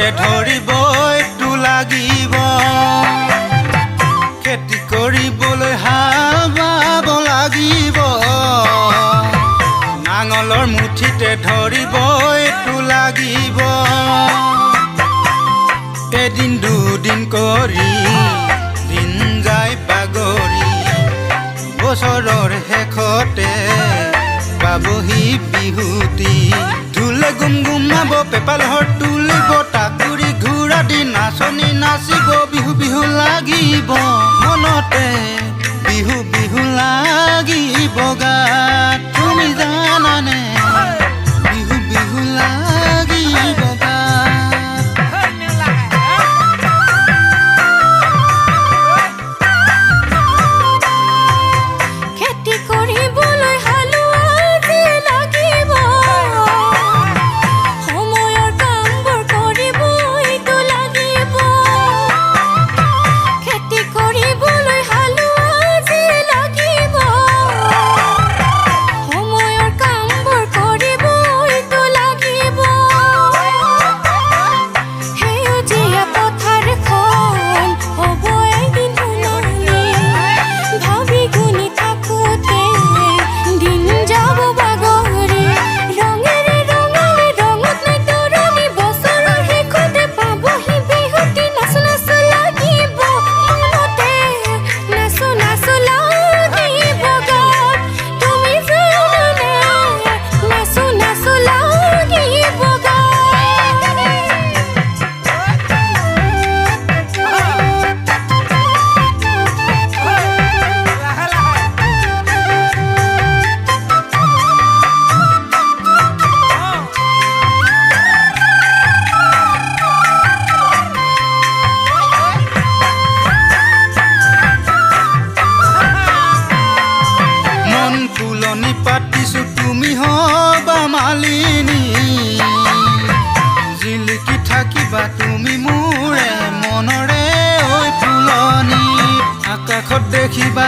মুঠিতে ধৰিবইটো লাগিব খেতি কৰিবলৈ হাল বাব লাগিব নাঙলৰ মুঠিতে ধৰিবইটো লাগিব এদিন দুদিন কৰি দিন যায় বাগৰি বছৰৰ শেষতে পাবহি বিহুতি ঢোলে গুমগুমাব পেপালহৰ তুলিব তাকুৰি ঘূৰা দি নাচনি নাচিব বিহু বিহু লাগিব মনতে বিহু বিহু লাগিব গাত তুমি জানানে বিহু বিহু লাগিব ফুলনি পাতিছো তুমি হবা মালিনী জিলিকি থাকিবা তুমি মোৰে মনৰে ঐ ফুলনি আকাশত দেখিবা